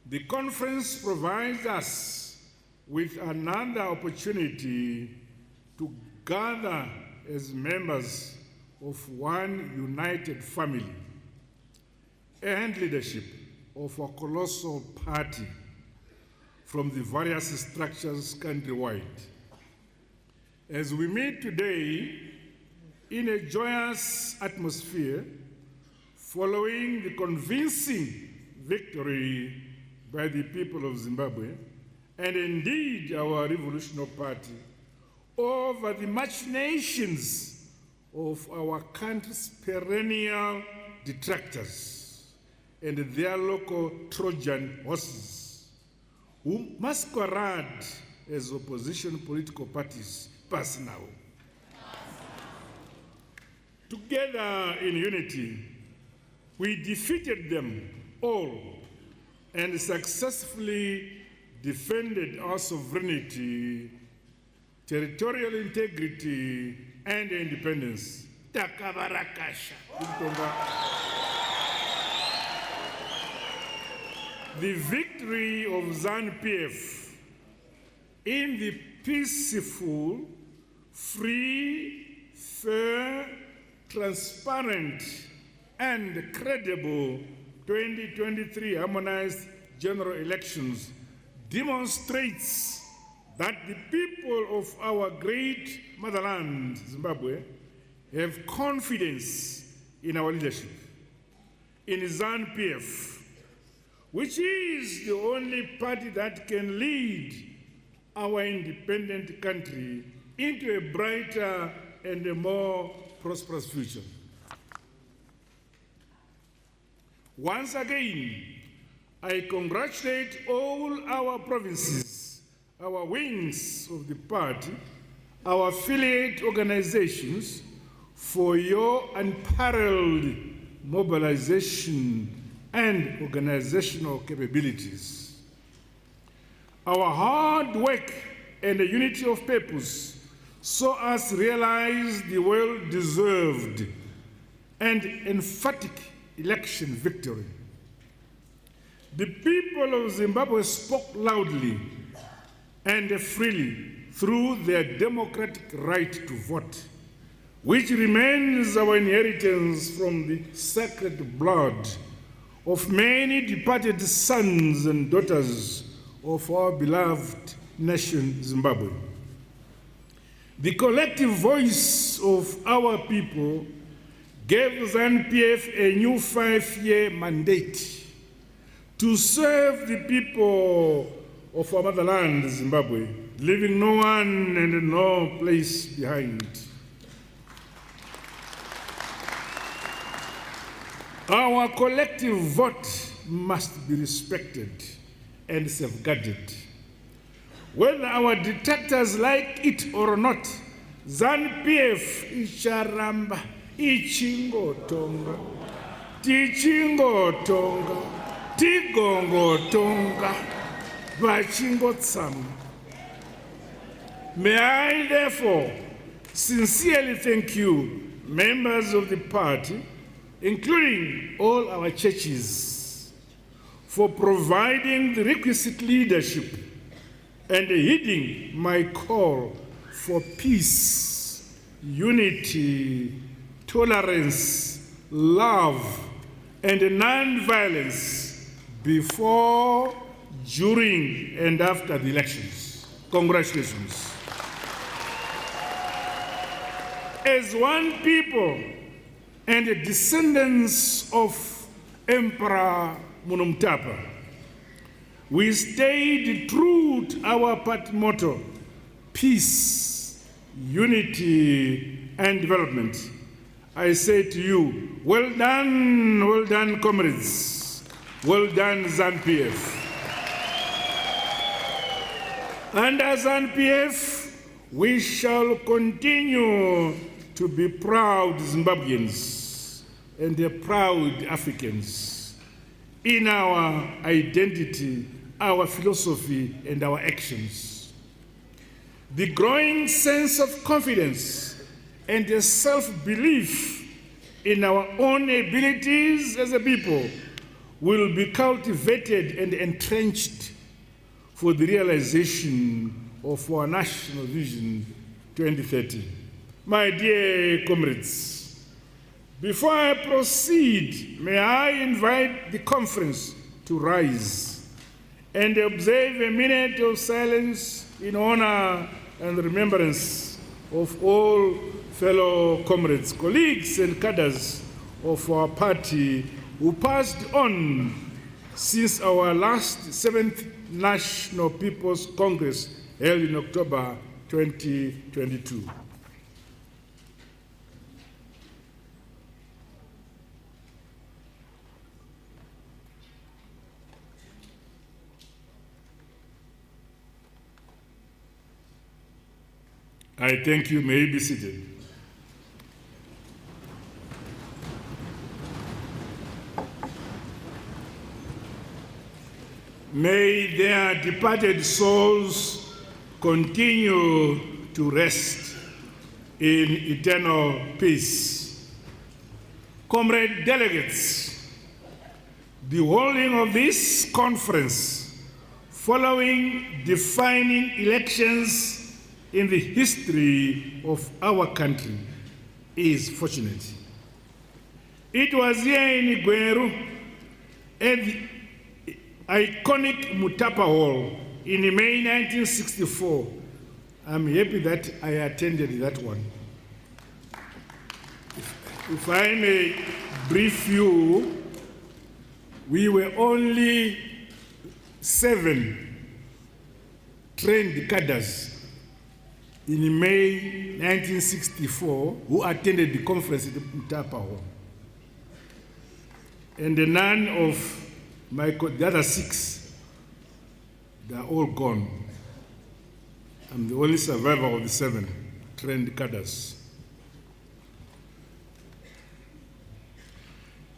The conference provides us with another opportunity to gather as members of one united family and leadership of a colossal party from the various structures countrywide. As we meet today in a joyous atmosphere following the convincing victory by the people of Zimbabwe, and indeed our Revolutionary Party, over the machinations of our country's perennial detractors and their local Trojan horses, who masquerade as opposition political parties personal. Together in unity, we defeated them all and successfully defended our sovereignty, territorial integrity, and independence. Takabarakasha. The victory of Zanu Pf in the peaceful, free, fair, transparent, and credible 2023 harmonized general elections demonstrates that the people of our great motherland, Zimbabwe, have confidence in our leadership, in Zanu Pf, which is the only party that can lead our independent country into a brighter and a more prosperous future. Once again, I congratulate all our provinces, our wings of the party, our affiliate organizations for your unparalleled mobilization and organizational capabilities. Our hard work and the unity of purpose saw us realize the well-deserved and emphatic election victory. The people of Zimbabwe spoke loudly and freely through their democratic right to vote, which remains our inheritance from the sacred blood of many departed sons and daughters of our beloved nation, Zimbabwe. The collective voice of our people gave Zanu Pf a new 5-year mandate to serve the people of our motherland, Zimbabwe, leaving no one and no place behind. Our collective vote must be respected and safeguarded. Whether our detractors like it or not, Zanu Pf icharamba ichingotonga, tichingotonga, tigongotonga, vachingotsama. May I therefore sincerely thank you, members of the party, including all our churches, for providing the requisite leadership and heeding my call for peace, unity, tolerance, love, and non-violence before, during, and after the elections. Congratulations. As one people and descendants of Emperor Mnanagwa, we stayed true to our party motto: peace, unity, and development. I say to you, well done, comrades. Well done, Zanu Pf. And as Zanu Pf, we shall continue to be proud Zimbabweans and proud Africans in our identity, our philosophy, and our actions. The growing sense of confidence and a self-belief in our own abilities as a people will be cultivated and entrenched for the realization of our National Vision 2030. My dear comrades, before I proceed, may I invite the conference to rise and observe a minute of silence in honor and remembrance of all fellow comrades, colleagues, and cadres of our party who passed on since our last 7th National People's Congress held in October 2022. I thank you. May you be seated. May their departed souls continue to rest in eternal peace. Comrade delegates, the holding of this conference following defining elections in the history of our country is fortunate. It was here in Gweru at the iconic Mutapa Hall in May 1964. I'm happy that I attended that one. If I may brief you, we were only 7 trained cadres in May 1964 who attended the conference at the Mutapa Hall. And none of the other 6, they are all gone. I'm the only survivor of the 7 trained cadres.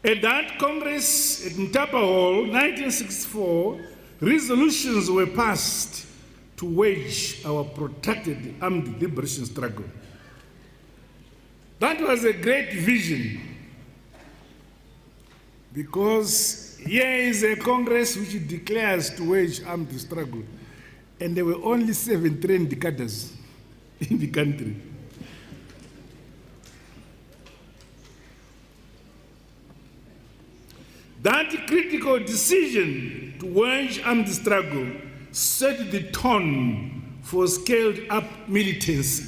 At that Congress at Mutapa Hall, 1964, resolutions were passed to wage our protracted armed liberation struggle. That was a great vision, because here is a Congress which declares to wage armed struggle, and there were only 7 trained cadres in the country. That critical decision to wage armed struggle set the tone for scaled-up militancy,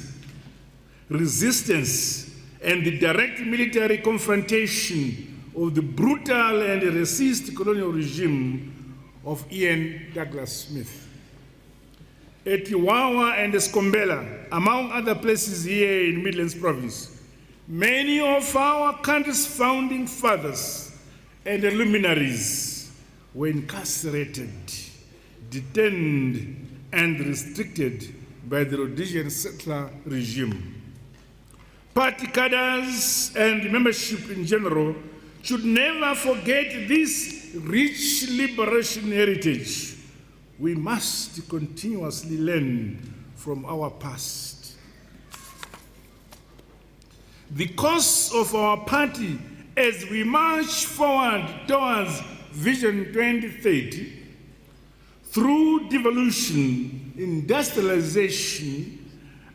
resistance, and the direct military confrontation of the brutal and racist colonial regime of Ian Douglas Smith. At Iwawa and Skombela, among other places here in Midlands Province, many of our country's founding fathers and luminaries were incarcerated, detained, and restricted by the Rhodesian settler regime. Party cadres and membership in general should never forget this rich liberation heritage. We must continuously learn from our past. The course of our party as we march forward towards Vision 2030 through devolution, industrialization,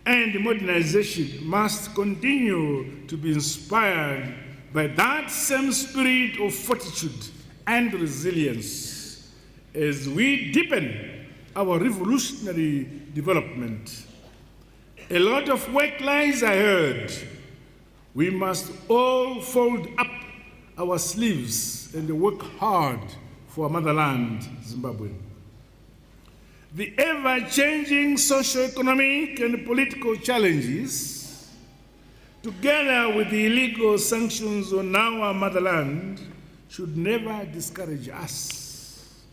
and modernization must continue to be inspired by that same spirit of fortitude and resilience as we deepen our revolutionary development. A lot of work lies ahead. We must all fold up our sleeves and work hard for our motherland, Zimbabwe. The ever-changing socio-economic and political challenges, together with the illegal sanctions on our motherland, should never discourage us.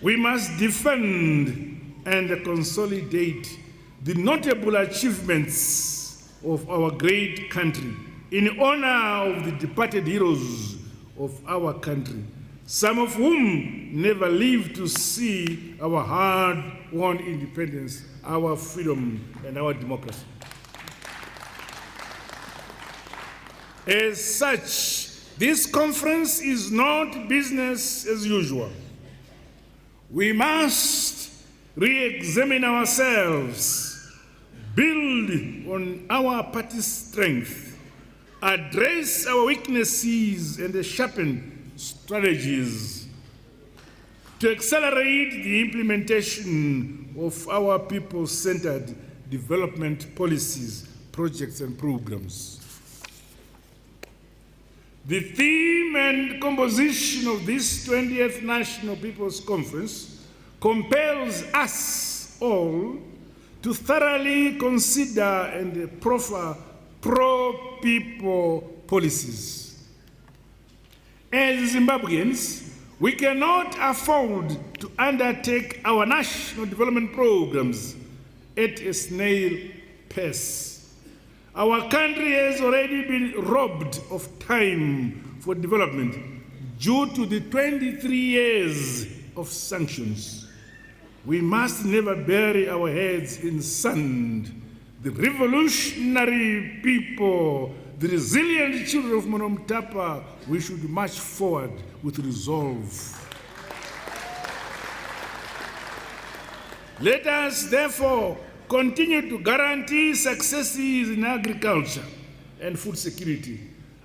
We must defend and consolidate the notable achievements of our great country in honor of the departed heroes of our country, some of whom never lived to see our hard-won independence, our freedom, and our democracy. As such, This conference is not business as usual. We must re-examine ourselves, build on our party's strength, address our weaknesses, and sharpen strategies to accelerate the implementation of our people-centered development policies, projects, and programs. The theme and composition of this 20th National People's Conference compels us all to thoroughly consider and proffer pro-people policies. As Zimbabweans, we cannot afford to undertake our national development programs at a snail pace. Our country has already been robbed of time for development due to the 23 years of sanctions. We must never bury our heads in sand. The revolutionary people, the resilient children of Monomtapa, we should march forward with resolve. Let us therefore continue to guarantee successes in agriculture and food security,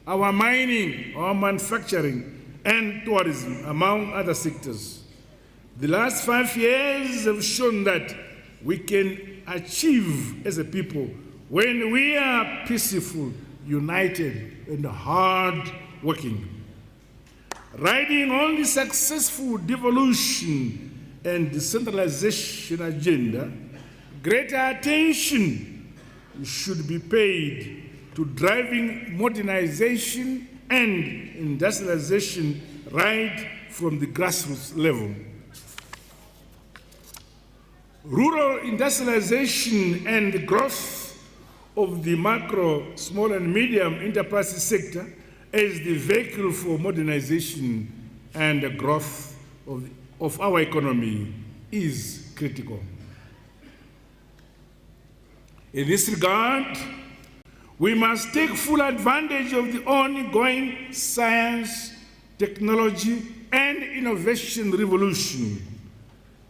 our mining, our manufacturing, and tourism, among other sectors. The last 5 years have shown that we can achieve as a people when we are peaceful, united, and hard-working. Riding on the successful devolution and decentralization agenda, greater attention should be paid to driving modernization and industrialization right from the grassroots level. Rural industrialization and the growth of the macro, small and medium enterprise sector as the vehicle for modernization and the growth of our economy is critical. In this regard, we must take full advantage of the ongoing science, technology, and innovation revolution,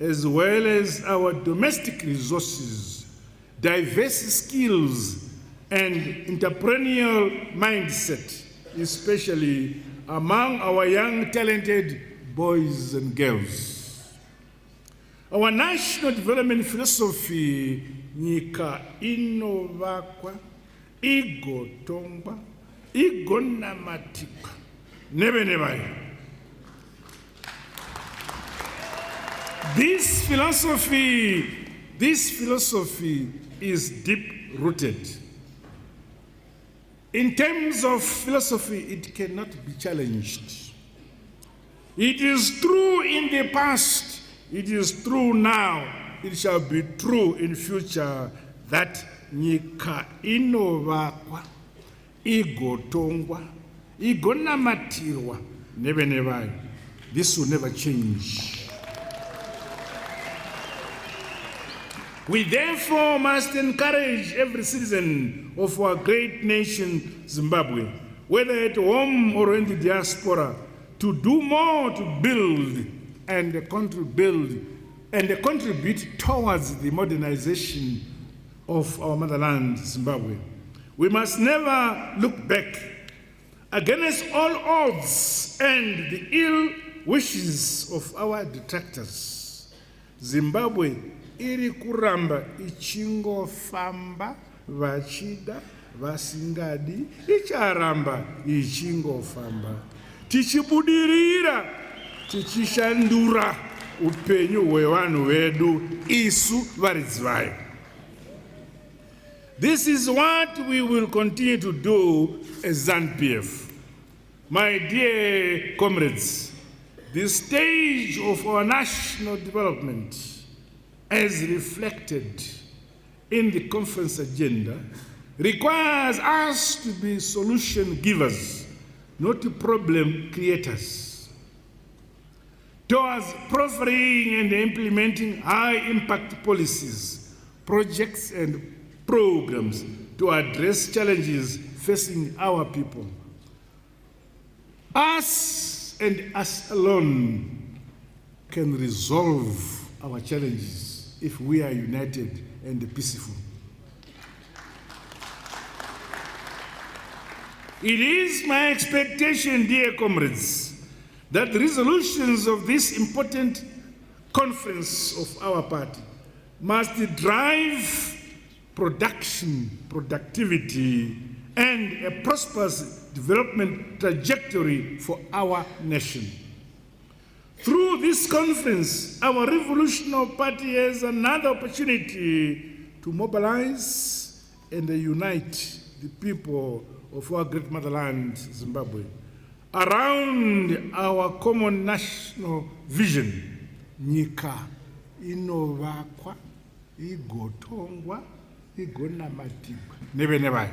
as well as our domestic resources, diverse skills, and entrepreneurial mindset, especially among our young, talented boys and girls. Our national development philosophy, nyika inovakwa, igotongwa, igonamatika, nebenebai. This philosophy is deep-rooted. In terms of philosophy, it cannot be challenged. It is true in the past, it is true now, it shall be true in future that nyika inovakwa, igotongwa, igonamatirwa, nebenebai. This will never change. We therefore must encourage every citizen of our great nation, Zimbabwe, whether at home or in the diaspora, to do more to build and contribute towards the modernization of our motherland, Zimbabwe. We must never look back. Against all odds and the ill wishes of our detractors, Zimbabwe iri kuramba ichingofamba, vachida, vasingadi, icharamba ichingofamba. Tichibudirira, tichishandura upenyu hwevanhu vedu isu varidzi vayo. This is what we will continue to do as Zanu Pf. My dear comrades, the stage of our national development, as reflected in the conference agenda, requires us to be solution givers, not problem creators, towards proffering and implementing high-impact policies, projects, and programs to address challenges facing our people. Us and us alone can resolve our challenges if we are united and peaceful. It is my expectation, dear comrades, that the resolutions of this important conference of our party must drive production, productivity, and a prosperous development trajectory for our nation. Through this conference, our revolutionary party has another opportunity to mobilize and unite the people of our great motherland, Zimbabwe, around our common national vision. Nyika inovakwa, igotongwa, igonamatigwa. Nevene vayo.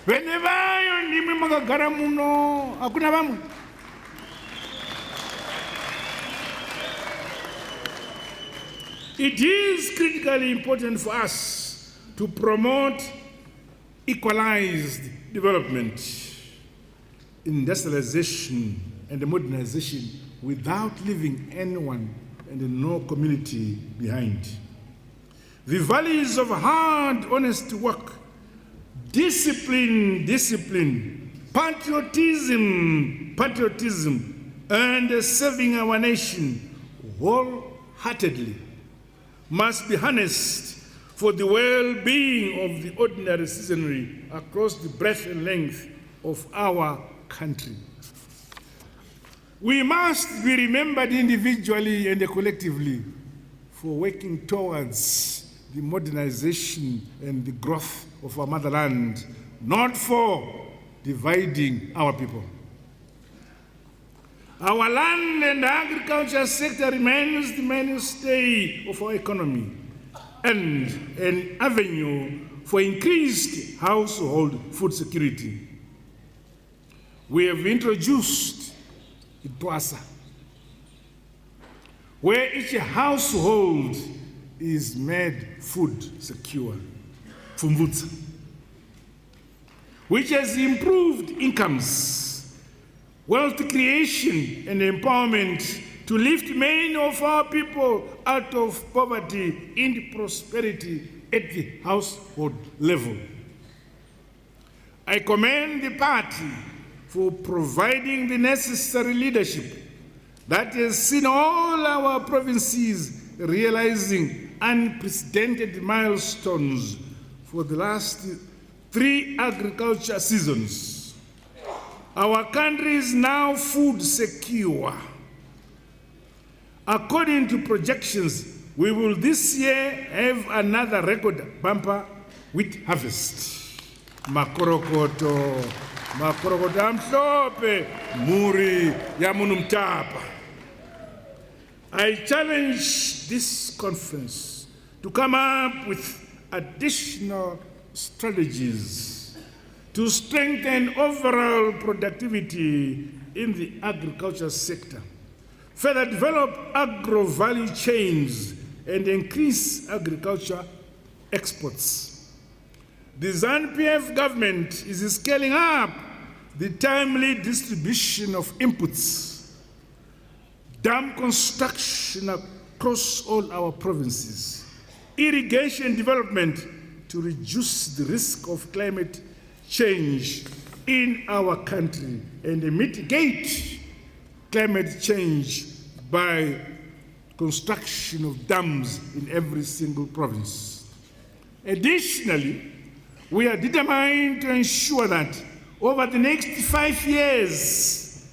Vene vayo ndimi makagara muno, hakuna vamwe. It is critically important for us to promote equalized development, industrialization, and modernization without leaving anyone and no community behind. The values of hard, honest work, discipline, patriotism, and serving our nation wholeheartedly must be harnessed for the well-being of the ordinary citizenry across the breadth and length of our country. We must be remembered individually and collectively for working towards the modernization and the growth of our motherland, not for dividing our people. Our land and agriculture sector remains the mainstay of our economy and an avenue for increased household food security. We have introduced Itwasa, where each household is made food secure, Fumbutsa, which has improved incomes, wealth creation, and empowerment to lift many of our people out of poverty into prosperity at the household level. I commend the party for providing the necessary leadership that has seen all our provinces realizing unprecedented milestones for the last 3 agriculture seasons. Our country is now food secure. According to projections, we will this year have another record bumper wheat harvest. Makorokoto amhlope, muri ya munumtapa. I challenge this conference to come up with additional strategies to strengthen overall productivity in the agriculture sector, further develop agro-value chains, and increase agriculture exports. The Zanu Pf government is scaling up the timely distribution of inputs, dam construction across all our provinces, irrigation development to reduce the risk of climate change in our country and mitigate climate change by construction of dams in every single province. Additionally, we are determined to ensure that over the next 5 years,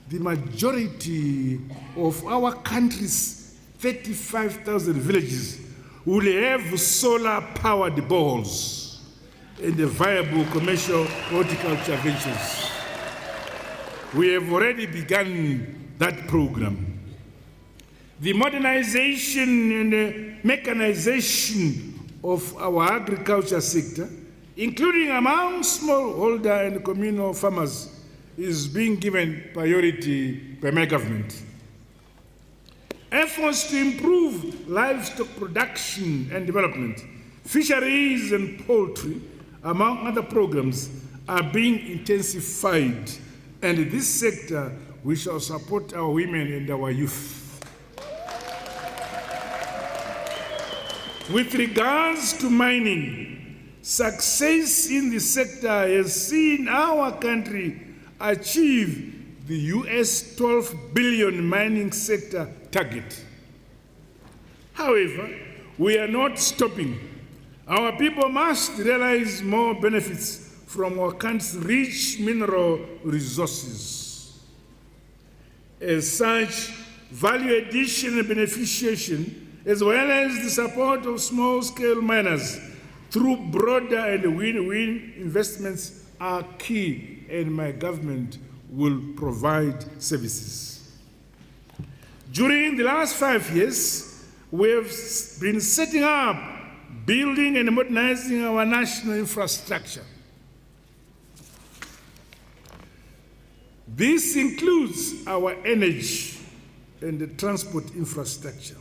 the majority of our country's 35,000 villages will have solar-powered boreholes and the viable commercial horticulture ventures. We have already begun that program. The modernization and mechanization of our agriculture sector, including among smallholder and communal farmers, is being given priority by my government. Efforts to improve livestock production and development, fisheries and poultry, among other programs, are being intensified And in this sector, we shall support our women and our youth. With regards to mining, success in the sector has seen our country achieve the US 12 billion mining sector target. However, we are not stopping. Our people must realize more benefits from our country's rich mineral resources. As such, value addition and beneficiation, as well as the support of small-scale miners through broader and win-win investments are key, and my government will provide services. During the last 5 years, we have been setting up, building and modernizing our national infrastructure. This includes our energy and the transport infrastructure.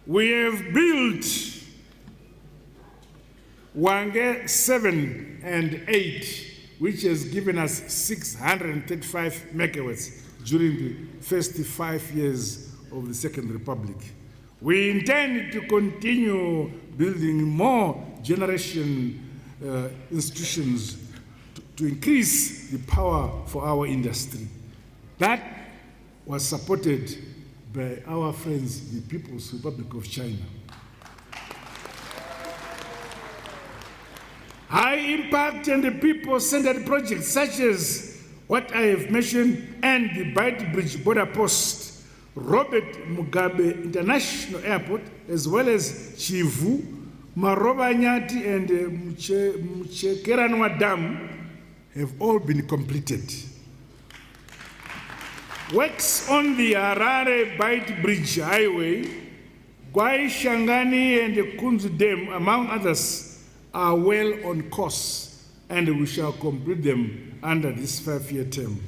We have built Wange 7 and 8, which has given us 635 megawatts during the first 5 years of the Second Republic. We intend to continue building more generation institutions to increase the power for our industry. That was supported by our friends, the People's Republic of China. High impact and people-centered projects such as what I have mentioned and the Bight Bridge border post, Robert Mugabe International Airport, as well as Chivu, Maroba Nyati and Mchekeranwa Dam have all been completed. Works on the Harare-Bight Bridge Highway, Gwai Shangani and the Kunzu Dam, among others, are well on course, and we shall complete them under this 5-year term.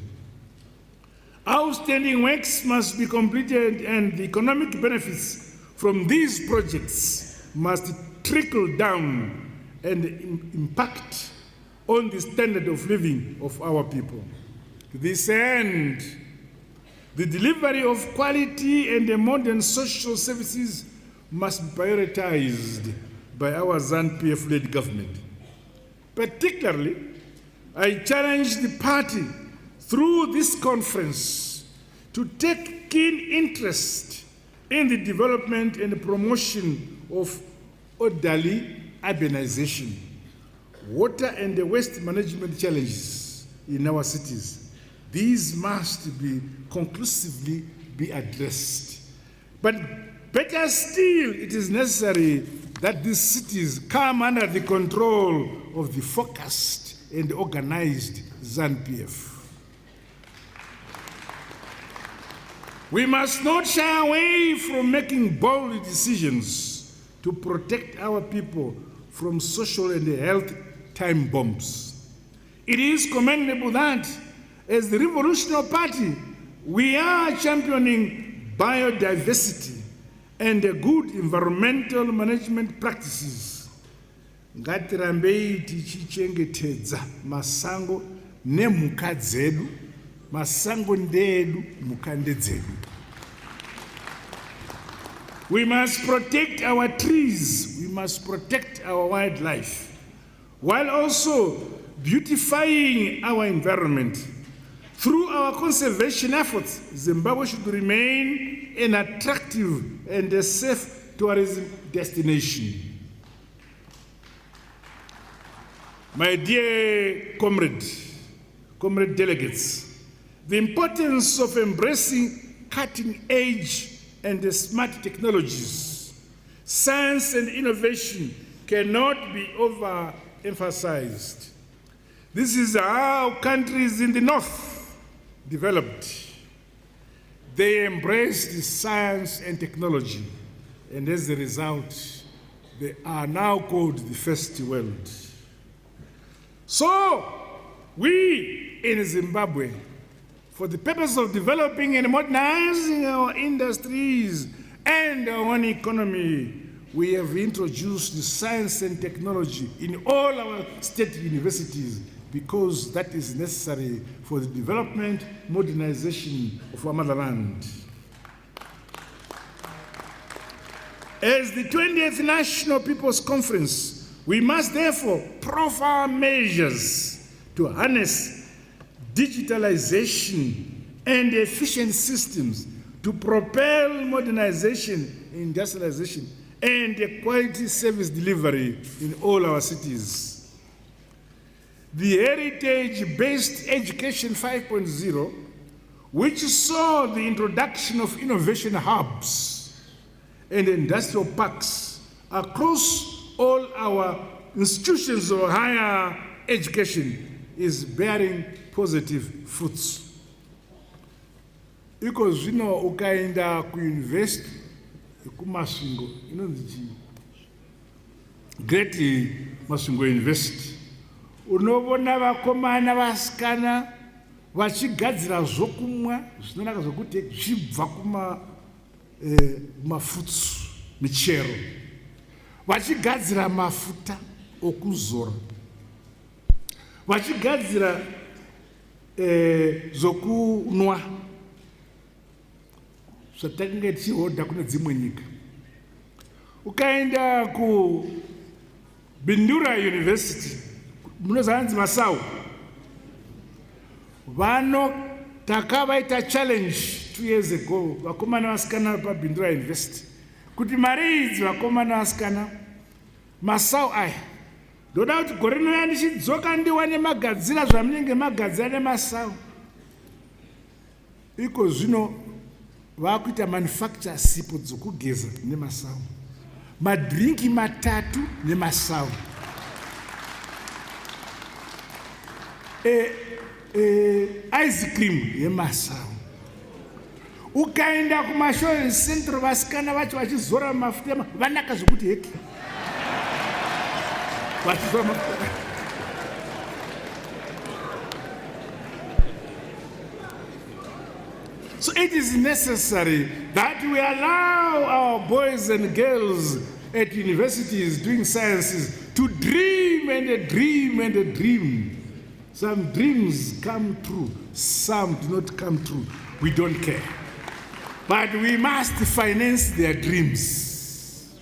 Outstanding works must be completed, and the economic benefits from these projects must trickle down and impact on the standard of living of our people. To this end, the delivery of quality and modern social services must be prioritized by our Zanu Pf-led government. Particularly, I challenge the party through this conference to take keen interest in the development and promotion of orderly urbanization, water and waste management challenges in our cities. These must be conclusively be addressed. But better still, it is necessary that these cities come under the control of the focused and organized Zanu Pf. We must not shy away from making bold decisions to protect our people from social and health time bombs. It is commendable that, as the Revolutionary Party, we are championing biodiversity and good environmental management practices. Ngatirambei tichichengetedza masango nemhuka dzedu, masango ndedu, mhuka ndedzedu. We must protect our trees, we must protect our wildlife, while also beautifying our environment. Through our conservation efforts, Zimbabwe should remain an attractive and a safe tourism destination. My dear comrade delegates, the importance of embracing cutting-edge and smart technologies, science and innovation cannot be overemphasized. This is how countries in the North developed. They embraced the science and technology, and as a result, they are now called the first world. So, we in Zimbabwe, for the purpose of developing and modernizing our industries and our own economy, we have introduced the science and technology in all our state universities because that is necessary for the development, modernization of our motherland. As the 20th National People's Conference, we must therefore profile measures to harness digitalization and efficient systems to propel modernization, industrialization, and quality service delivery in all our cities. The Heritage-Based Education 5.0, which saw the introduction of innovation hubs and industrial parks across all our institutions of higher education, is bearing positive fruits. Iko zvino ukaenda kuuniversity kuMasvingo, inonzi Great Masvingo University, unovona vakomana vasikana vachigadzira zvokumwa zvinonaka zvokuti zvibva kumafutsu michero, vachigadzira mafuta okuzora, vachigadzira zvokunwa zvatange tichihodha kune dzimwe nyika. Ukaenda kuBindura University munozanzi Masau, takavaita challenge 2 years ago vakomana vasikana paBindura University kuti mari idzi vakomana vasikana Masau aya ndoda kuti gore rino ndichidzoka ndiwane magadzira zvamunenge magadzira neMasau. Iko zvino vakuita manufacture sipo dzokugeza neMasau, madrinki 3 neMasau, ice cream yeMasau. Ukaenda kuMashore Central vasikana vacho vachizora mafuta vanaka zvokuti heki vachizora mafuta. So it is necessary that we allow our boys and girls at universities doing sciences to dream and dream and dream. Some dreams come true, some do not come true. We don't care. But we must finance their dreams.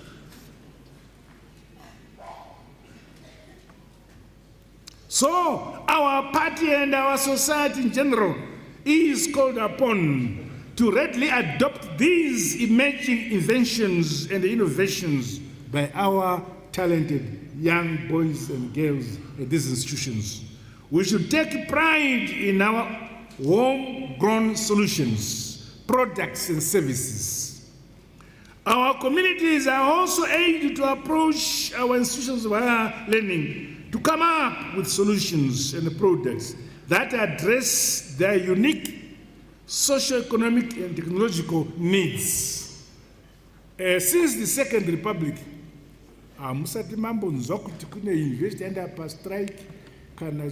So our party and our society in general is called upon to readily adopt these emerging inventions and innovations by our talented young boys and girls at these institutions. We should take pride in our homegrown solutions, products and services. Our communities are also able to approach our institutions of higher learning to come up with solutions and products that address their unique socio-economic and technological needs. Since the Second Republic, musati mambonzwa kuti kune university yaenda pa strike kana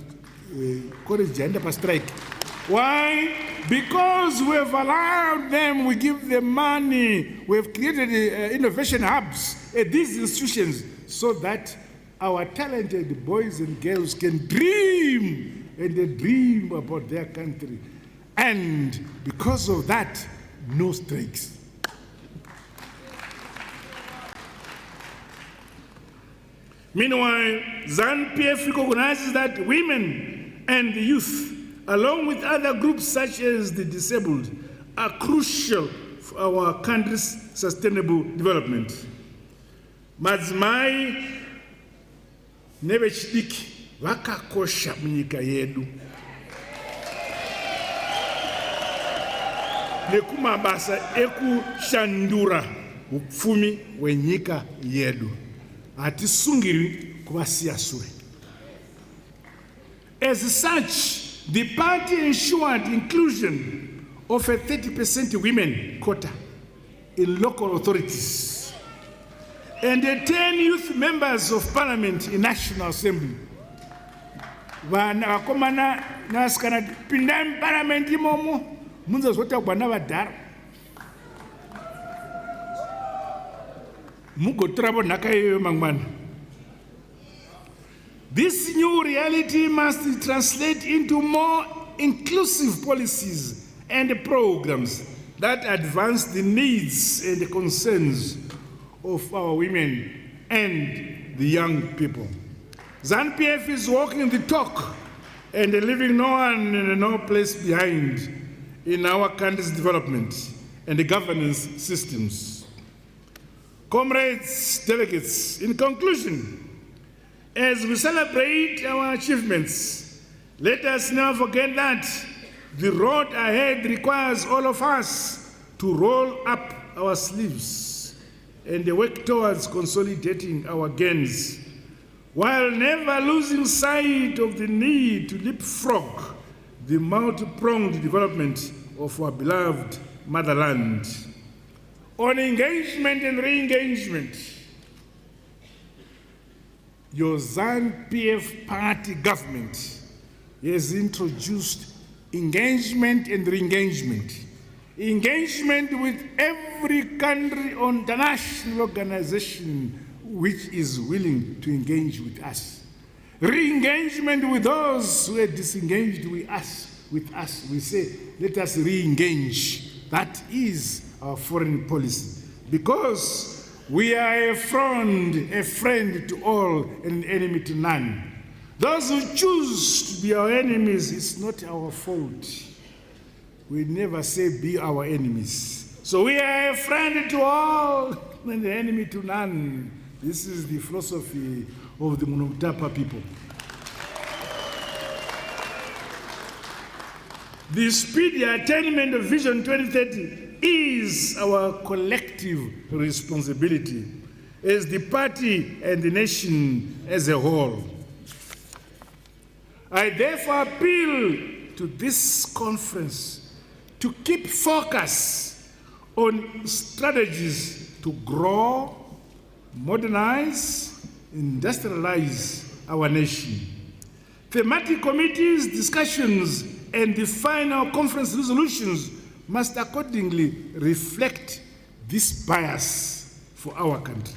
college yaenda pa strike. Why? Because we have allowed them, we give them money, we have created innovation hubs at these institutions so that our talented boys and girls can dream and they dream about their country. And because of that, no strikes. Meanwhile, Zanu Pf recognizes that women and the youth, along with other groups such as the disabled, are crucial for our country's sustainable development. Madzimai nevechidiki vakakosha munyika yedu. Nekumabasa ekushandura upfumi wenyika yedu. Hatisungiri kuvasiya sure. As such, the party ensured inclusion of a 30% women quota in local authorities and 10 youth members of parliament in National Assembly. Vakomana nasikana pindani parliament imomo munzozota bwana vadhara mugotorabo nhaka iyoyo mangwana. This new reality must translate into more inclusive policies and programs that advance the needs and the concerns of our women and the young people. Zanu Pf is walking the talk and leaving no one and no place behind in our country's development and the governance systems. Comrades, delegates, in conclusion, as we celebrate our achievements, let us never forget that the road ahead requires all of us to roll up our sleeves and work towards consolidating our gains, while never losing sight of the need to leapfrog the multi-pronged development of our beloved motherland. On engagement and re-engagement, your Zanu Pf party government has introduced engagement and re-engagement. Engagement with every country or international organization which is willing to engage with us. Re-engagement with those who are disengaged with us. We say, let us re-engage. That is our foreign policy. Because we are a friend to all and an enemy to none. Those who choose to be our enemies, it's not our fault. We never say be our enemies. So we are a friend to all and an enemy to none. This is the philosophy of the Mnanagwa people. The speedy attainment of Vision 2030 is our collective responsibility as the party and the nation as a whole. I therefore appeal to this conference to keep focus on strategies to grow, modernize, industrialize our nation. Thematic committees, discussions, and the final conference resolutions must accordingly reflect this bias for our country.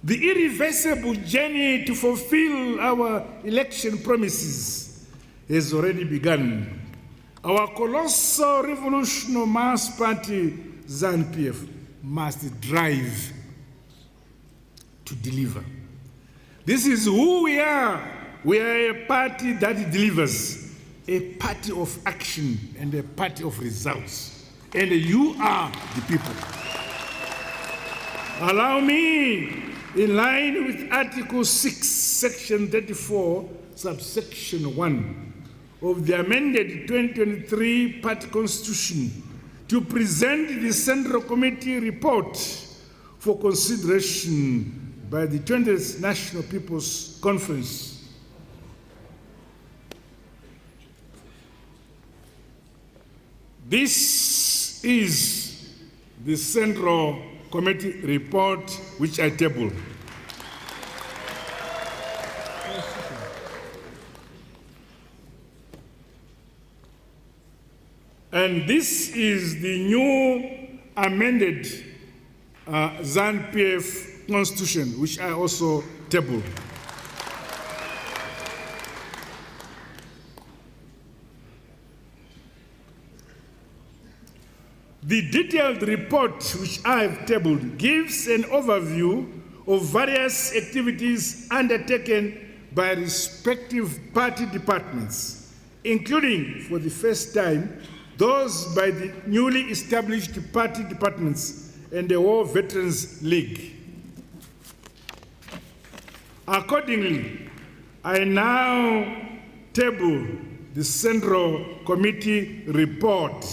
The irreversible journey to fulfill our election promises has already begun. Our colossal revolutionary mass party, Zanu Pf, must drive to deliver. This is who we are. We are a party that delivers, a party of action and a party of results. And you are the people. Allow me, in line with Article 6, Section 34, subsection 1 of the amended 2023 Party Constitution, to present the Central Committee report for consideration by the 20th National People's Conference. This is the Central Committee report which I tabled. And this is the new amended Zanu Pf Constitution, which I also tabled. The detailed report which I have tabled gives an overview of various activities undertaken by respective party departments, including, for the first time, those by the newly established party departments and the War Veterans League. Accordingly, I now table the Central Committee report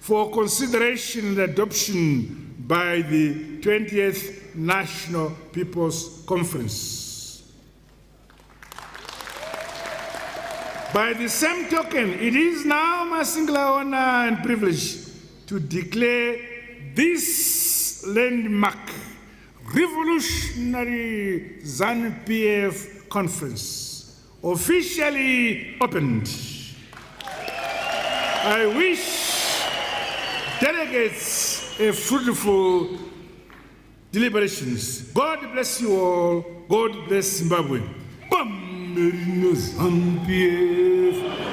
for consideration and adoption by the 20th National People's Conference. By the same token, it is now my singular honor and privilege to declare this landmark revolutionary Zanu Pf Conference officially opened. I wish delegates a fruitful deliberations. God bless you all. God bless Zimbabwe. Boom! Zanu Pf.